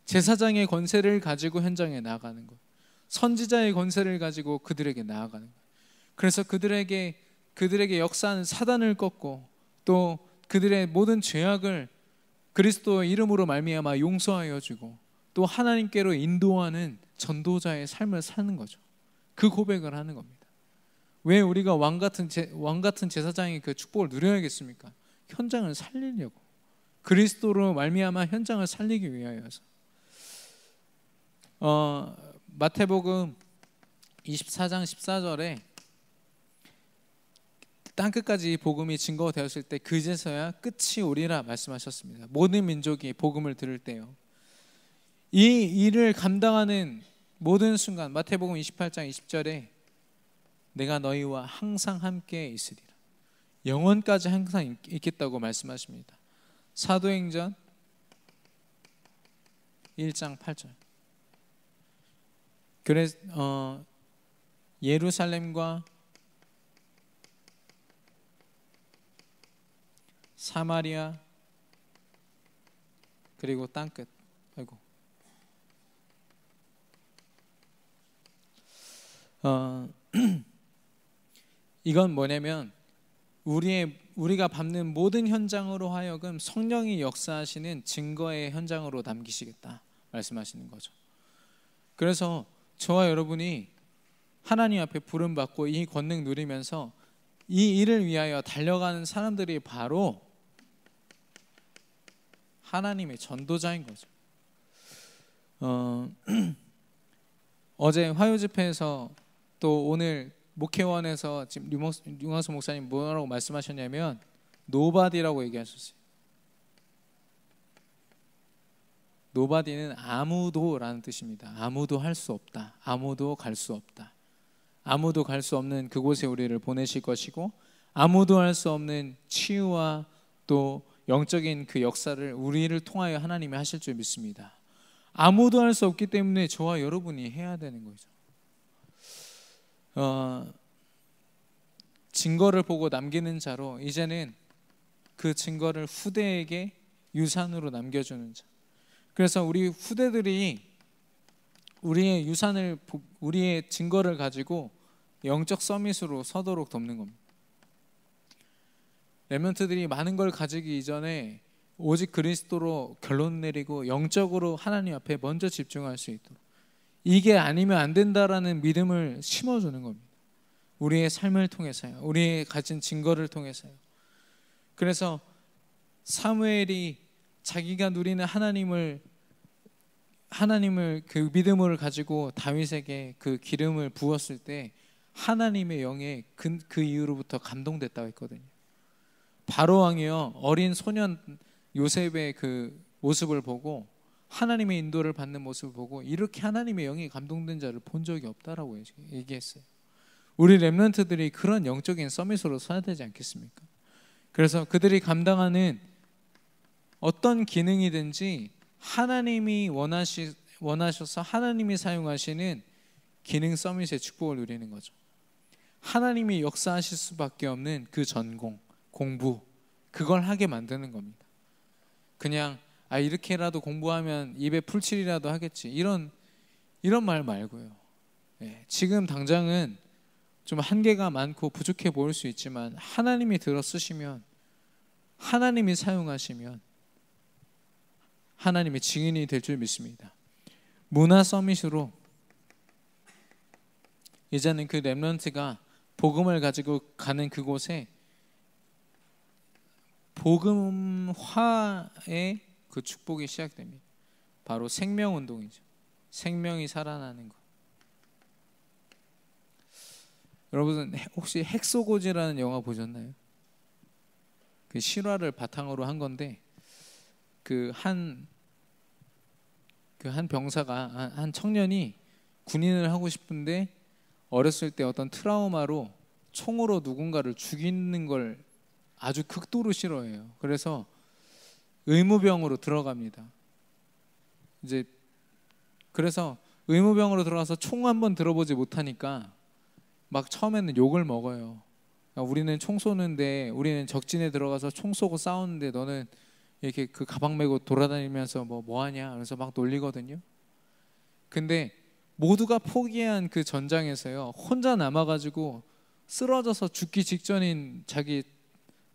제사장의 권세를 가지고 현장에 나가는 것, 선지자의 권세를 가지고 그들에게 나아가는 것. 그래서 그들에게 역사하는 사단을 꺾고 또 그들의 모든 죄악을 그리스도의 이름으로 말미암아 용서하여 주고 또 하나님께로 인도하는 전도자의 삶을 사는 거죠. 그 고백을 하는 겁니다. 왜 우리가 왕 같은 제사장의 그 축복을 누려야겠습니까? 현장을 살리려고, 그리스도로 말미암아 현장을 살리기 위하여서. 마태복음 24장 14절에 땅끝까지 복음이 증거되었을 때 그제서야 끝이 오리라 말씀하셨습니다. 모든 민족이 복음을 들을 때요. 이 일을 감당하는 모든 순간, 마태복음 28장 20절에 내가 너희와 항상 함께 있으리라, 영원까지 항상 있겠다고 말씀하십니다. 사도행전 1장 8절. 그래서 예루살렘과 사마리아 그리고 땅끝. 아이고. 이건 뭐냐면 우리가 밟는 모든 현장으로 하여금 성령이 역사하시는 증거의 현장으로 남기시겠다 말씀하시는 거죠. 그래서 저와 여러분이 하나님 앞에 부름받고 이 권능 누리면서 이 일을 위하여 달려가는 사람들이 바로 하나님의 전도자인 거죠. 어제 화요 집회에서 또 오늘 목회원에서 지금 류광수 목사님 뭐라고 말씀하셨냐면 노바디라고 얘기하셨어요. 노바디는 아무도라는 뜻입니다. 아무도 할 수 없다. 아무도 갈 수 없다. 아무도 갈 수 없는 그곳에 우리를 보내실 것이고, 아무도 할 수 없는 치유와 또 영적인 그 역사를 우리를 통하여 하나님이 하실 줄 믿습니다. 아무도 할 수 없기 때문에 저와 여러분이 해야 되는 거죠. 증거를 보고 남기는 자로, 이제는 그 증거를 후대에게 유산으로 남겨주는 자. 그래서 우리 후대들이 우리의 유산을, 우리의 증거를 가지고 영적 서밋으로 서도록 돕는 겁니다. 렘넌트들이 많은 걸 가지기 이전에 오직 그리스도로 결론 내리고 영적으로 하나님 앞에 먼저 집중할 수 있도록, 이게 아니면 안 된다라는 믿음을 심어주는 겁니다. 우리의 삶을 통해서요, 우리의 가진 증거를 통해서요. 그래서 사무엘이 자기가 누리는 하나님을 그 믿음을 가지고 다윗에게 그 기름을 부었을 때 하나님의 영에 그 이후로부터 감동됐다고 했거든요. 바로 왕이요, 어린 소년 요셉의 그 모습을 보고, 하나님의 인도를 받는 모습을 보고 이렇게 하나님의 영이 감동된 자를 본 적이 없다라고 얘기했어요. 우리 렘넌트들이 그런 영적인 서밋으로 서야 되지 않겠습니까? 그래서 그들이 감당하는 어떤 기능이든지 하나님이 원하셔서 하나님이 사용하시는 기능 서밋의 축복을 누리는 거죠. 하나님이 역사하실 수밖에 없는 그 전공, 공부, 그걸 하게 만드는 겁니다. 그냥 이렇게라도 공부하면 입에 풀칠이라도 하겠지, 이런 말 말고요. 지금 당장은 좀 한계가 많고 부족해 보일 수 있지만 하나님이 들어 쓰시면, 하나님이 사용하시면 하나님의 증인이 될 줄 믿습니다. 문화 서밋으로 이제는 그 렘넌트가 복음을 가지고 가는 그곳에 복음화의 그 축복이 시작됩니다. 바로 생명운동이죠. 생명이 살아나는 것. 여러분 혹시 헥소고지라는 영화 보셨나요? 그 실화를 바탕으로 한 건데 그 한 병사가 한 청년이 군인을 하고 싶은데 어렸을 때 어떤 트라우마로 총으로 누군가를 죽이는 걸 아주 극도로 싫어해요. 그래서 의무병으로 들어갑니다. 이제 그래서 의무병으로 들어가서 총 한번 들어보지 못하니까 막 처음에는 욕을 먹어요. 우리는 총 쏘는데, 우리는 적진에 들어가서 총 쏘고 싸우는데 너는 이렇게 그 가방 메고 돌아다니면서 뭐 하냐 하면서 막 놀리거든요. 근데 모두가 포기한 그 전장에서요, 혼자 남아가지고 쓰러져서 죽기 직전인 자기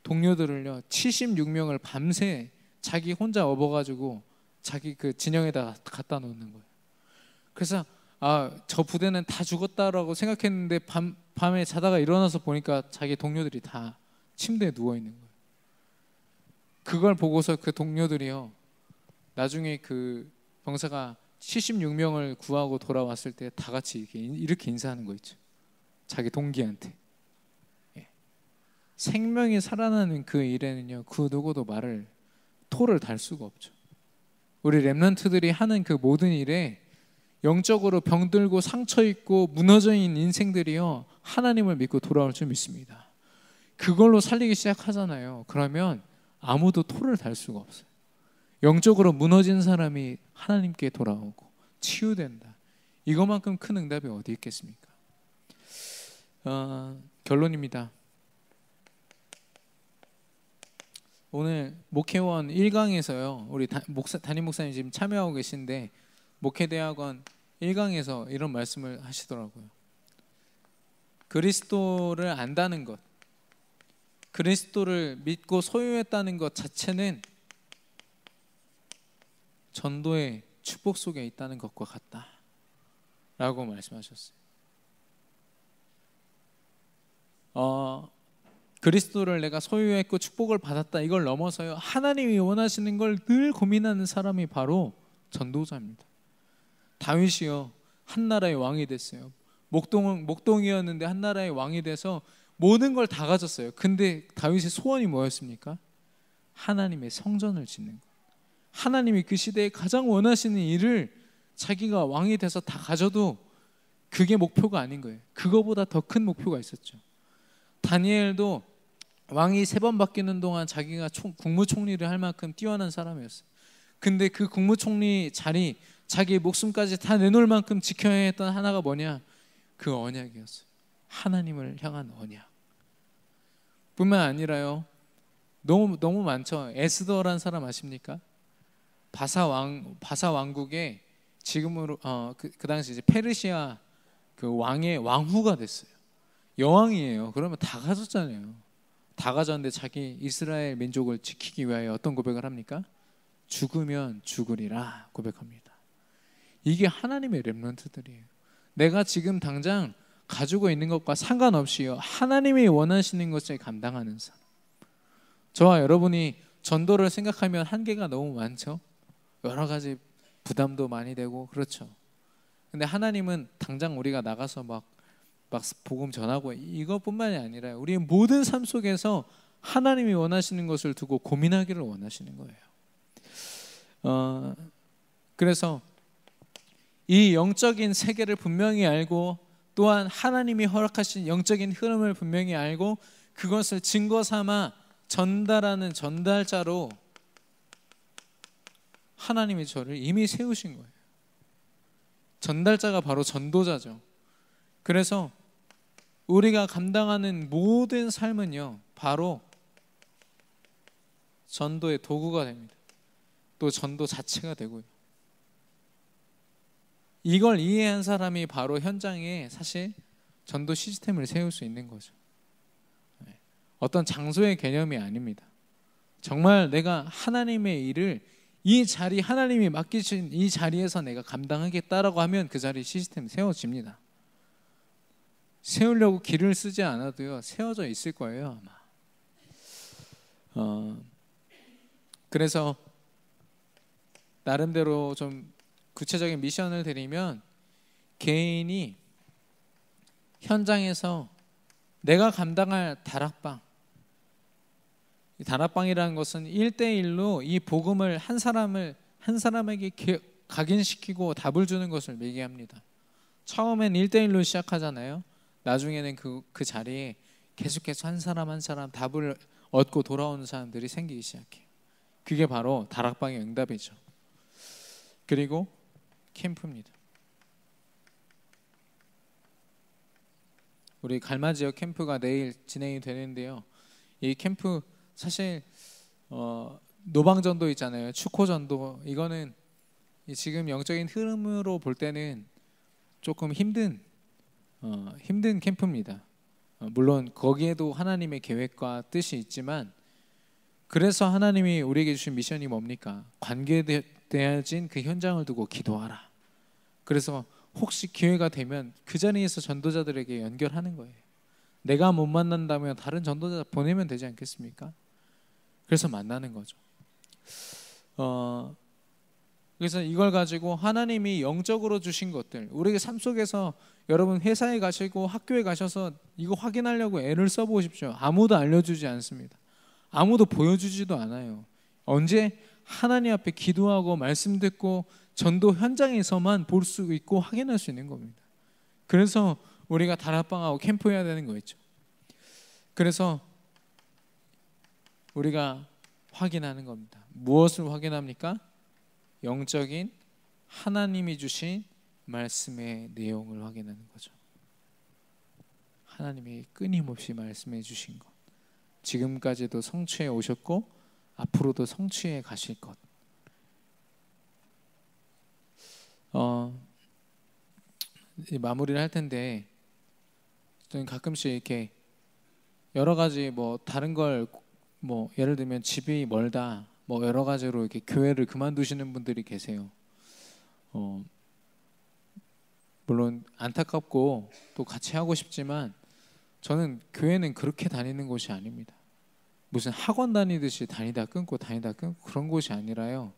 동료들을요 76명을 밤새 자기 혼자 업어가지고 자기 그 진영에다 갖다 놓는 거예요. 그래서 저 부대는 다 죽었다라고 생각했는데 밤에 자다가 일어나서 보니까 자기 동료들이 다 침대에 누워 있는 거예요. 그걸 보고서 그 동료들이요, 나중에 그 병사가 76명을 구하고 돌아왔을 때 다 같이 이렇게 인사하는 거 있죠. 자기 동기한테. 생명이 살아나는 그 일에는요, 그 누구도 토를 달 수가 없죠. 우리 렘넌트들이 하는 그 모든 일에 영적으로 병들고 상처 있고 무너져 있는 인생들이요, 하나님을 믿고 돌아올 줄 믿습니다. 그걸로 살리기 시작하잖아요. 그러면 아무도 토를 달 수가 없어요. 영적으로 무너진 사람이 하나님께 돌아오고 치유된다. 이것만큼 큰 응답이 어디 있겠습니까? 결론입니다. 오늘 목회원 1강에서요, 우리 담임 목사님 지금 참여하고 계신데 목회대학원 1강에서 이런 말씀을 하시더라고요. 그리스도를 안다는 것, 그리스도를 믿고 소유했다는 것 자체는 전도의 축복 속에 있다는 것과 같다 라고 말씀하셨어요. 그리스도를 내가 소유했고 축복을 받았다, 이걸 넘어서요, 하나님이 원하시는 걸 늘 고민하는 사람이 바로 전도자입니다. 다윗이요, 한 나라의 왕이 됐어요. 목동이었는데 한 나라의 왕이 돼서 모든 걸 다 가졌어요. 근데 다윗의 소원이 뭐였습니까? 하나님의 성전을 짓는 것. 하나님이 그 시대에 가장 원하시는 일을 자기가 왕이 돼서 다 가져도 그게 목표가 아닌 거예요. 그거보다 더 큰 목표가 있었죠. 다니엘도 왕이 3번 바뀌는 동안 자기가 국무총리를 할 만큼 뛰어난 사람이었어요. 근데 그 국무총리 자리, 자기의 목숨까지 다 내놓을 만큼 지켜야 했던 하나가 뭐냐? 그 언약이었어요. 하나님을 향한 언약. 뿐만 아니라요, 너무 많죠. 에스더라는 사람 아십니까? 바사 왕국에 지금으로 그 당시 이제 페르시아 그 왕의 왕후가 됐어요. 여왕이에요. 그러면 다 가졌잖아요. 다 가졌는데 자기 이스라엘 민족을 지키기 위하여 어떤 고백을 합니까? 죽으면 죽으리라 고백합니다. 이게 하나님의 렘넌트들이에요. 내가 지금 당장 가지고 있는 것과 상관없이요, 하나님이 원하시는 것을 감당하는 사람. 저와 여러분이 전도를 생각하면 한계가 너무 많죠. 여러 가지 부담도 많이 되고 그렇죠. 근데 하나님은 당장 우리가 나가서 막 복음 전하고 이것뿐만이 아니라 우리의 모든 삶 속에서 하나님이 원하시는 것을 두고 고민하기를 원하시는 거예요. 그래서 이 영적인 세계를 분명히 알고, 또한 하나님이 허락하신 영적인 흐름을 분명히 알고, 그것을 증거 삼아 전달하는 전달자로 하나님이 저를 이미 세우신 거예요. 전달자가 바로 전도자죠. 그래서 우리가 감당하는 모든 삶은요, 바로 전도의 도구가 됩니다. 또 전도 자체가 되고요. 이걸 이해한 사람이 바로 현장에 사실 전도 시스템을 세울 수 있는 거죠. 어떤 장소의 개념이 아닙니다. 정말 내가 하나님의 일을 이 자리, 하나님이 맡기신 이 자리에서 내가 감당하겠다라고 하면 그 자리 시스템이 세워집니다. 세우려고 길을 쓰지 않아도요, 세워져 있을 거예요 아마. 그래서 나름대로 좀 구체적인 미션을 드리면, 개인이 현장에서 내가 감당할 다락방, 이 다락방이라는 것은 1대1로 이 복음을 한 사람에게 각인시키고 답을 주는 것을 얘기합니다. 처음엔 1대1로 시작하잖아요. 나중에는 그 자리에 계속해서 한 사람 한 사람 답을 얻고 돌아오는 사람들이 생기기 시작해요. 그게 바로 다락방의 응답이죠. 그리고 캠프입니다. 우리 갈마 지역 캠프가 내일 진행이 되는데요. 이 캠프 사실 노방전도 있잖아요. 축호전도. 이거는 지금 영적인 흐름으로 볼 때는 조금 힘든 캠프입니다. 물론 거기에도 하나님의 계획과 뜻이 있지만, 그래서 하나님이 우리에게 주신 미션이 뭡니까? 관계되어진 그 현장을 두고 기도하라. 그래서 혹시 기회가 되면 그 자리에서 전도자들에게 연결하는 거예요. 내가 못 만난다면 다른 전도자 보내면 되지 않겠습니까? 그래서 만나는 거죠. 그래서 이걸 가지고 하나님이 영적으로 주신 것들, 우리에게 삶 속에서, 여러분 회사에 가시고 학교에 가셔서 이거 확인하려고 애를 써보십시오. 아무도 알려주지 않습니다. 아무도 보여주지도 않아요. 언제? 하나님 앞에 기도하고 말씀 듣고 전도 현장에서만 볼 수 있고 확인할 수 있는 겁니다. 그래서 우리가 다락방하고 캠프해야 되는 거였죠. 그래서 우리가 확인하는 겁니다. 무엇을 확인합니까? 영적인 하나님이 주신 말씀의 내용을 확인하는 거죠. 하나님이 끊임없이 말씀해 주신 것, 지금까지도 성취해 오셨고 앞으로도 성취해 가실 것. 마무리를 할 텐데, 저는 가끔씩 이렇게 여러 가지 다른 걸 예를 들면 집이 멀다, 여러 가지로 이렇게 교회를 그만두시는 분들이 계세요. 물론 안타깝고 또 같이 하고 싶지만, 저는 교회는 그렇게 다니는 곳이 아닙니다. 무슨 학원 다니듯이 다니다 끊고 그런 곳이 아니라요.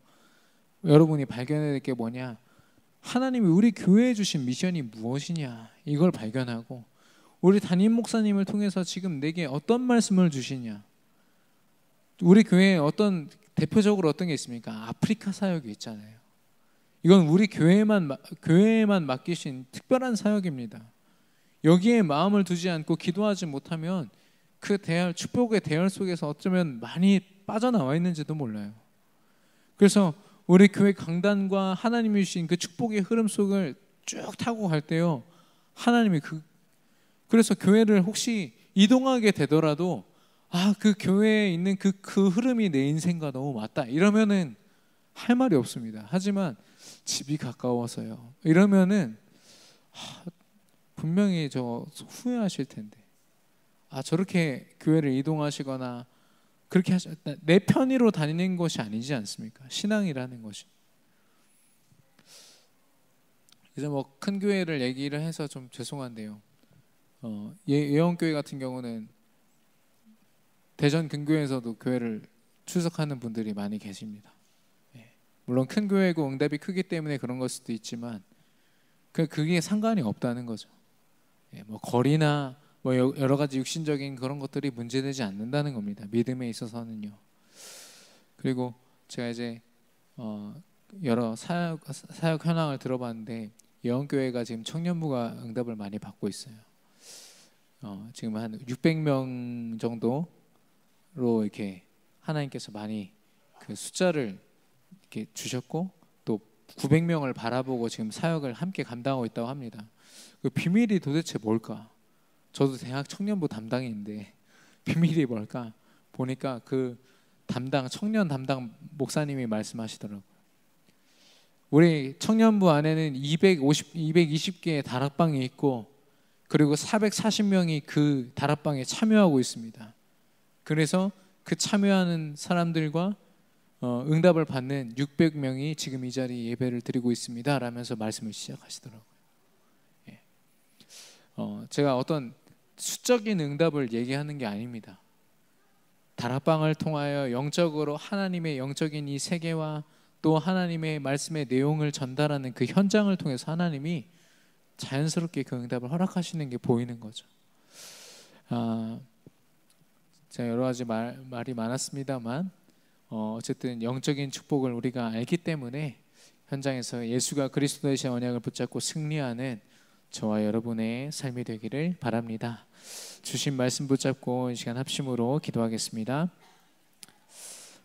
여러분이 발견해야 될 게 뭐냐? 하나님이 우리 교회에 주신 미션이 무엇이냐, 이걸 발견하고, 우리 담임 목사님을 통해서 지금 내게 어떤 말씀을 주시냐. 우리 교회에 대표적으로 어떤 게 있습니까? 아프리카 사역이 있잖아요. 이건 우리 교회에만 맡기신 특별한 사역입니다. 여기에 마음을 두지 않고 기도하지 못하면 그 축복의 대열 속에서 어쩌면 많이 빠져나와 있는지도 몰라요. 그래서 우리 교회 강단과 하나님이 주신 그 축복의 흐름 속을 쭉 타고 갈 때요, 하나님이 그래서 교회를 혹시 이동하게 되더라도, 그 교회에 있는 그 흐름이 내 인생과 너무 맞다, 이러면은 할 말이 없습니다. 하지만 집이 가까워서요, 이러면은 분명히 후회하실 텐데, 저렇게 교회를 이동하시거나 그렇게 내 편의로 다니는 것이 아니지 않습니까? 신앙이라는 것이. 그래서 큰 교회를 얘기를 해서 좀 죄송한데요. 예원교회 같은 경우는 대전 근교에서도 교회를 출석하는 분들이 많이 계십니다. 물론 큰 교회고 응답이 크기 때문에 그런 걸 수도 있지만, 그게 상관이 없다는 거죠. 거리나 여러 가지 육신적인 그런 것들이 문제되지 않는다는 겁니다. 믿음에 있어서는요. 그리고 제가 이제 여러 사역 현황을 들어봤는데, 예원교회가 지금 청년부가 응답을 많이 받고 있어요. 지금 한 600명 정도로 이렇게 하나님께서 많이 그 숫자를 이렇게 주셨고, 또 900명을 바라보고 지금 사역을 함께 감당하고 있다고 합니다. 그 비밀이 도대체 뭘까? 저도 대학 청년부 담당인데 비밀이 뭘까? 보니까 그 청년 담당 목사님이 말씀하시더라고요. 우리 청년부 안에는 220개의 다락방이 있고, 그리고 440명이 그 다락방에 참여하고 있습니다. 그래서 그 참여하는 사람들과 응답을 받는 600명이 지금 이 자리에 예배를 드리고 있습니다 라면서 말씀을 시작하시더라고요. 예. 제가 어떤 수적인 응답을 얘기하는 게 아닙니다. 다락방을 통하여 영적으로 하나님의 영적인 이 세계와 또 하나님의 말씀의 내용을 전달하는 그 현장을 통해서 하나님이 자연스럽게 그 응답을 허락하시는 게 보이는 거죠. 제가 여러 가지 말이 많았습니다만 어쨌든 영적인 축복을 우리가 알기 때문에 현장에서 예수가 그리스도 되신 언약을 붙잡고 승리하는 저와 여러분의 삶이 되기를 바랍니다. 주신 말씀 붙잡고 이 시간 합심으로 기도하겠습니다.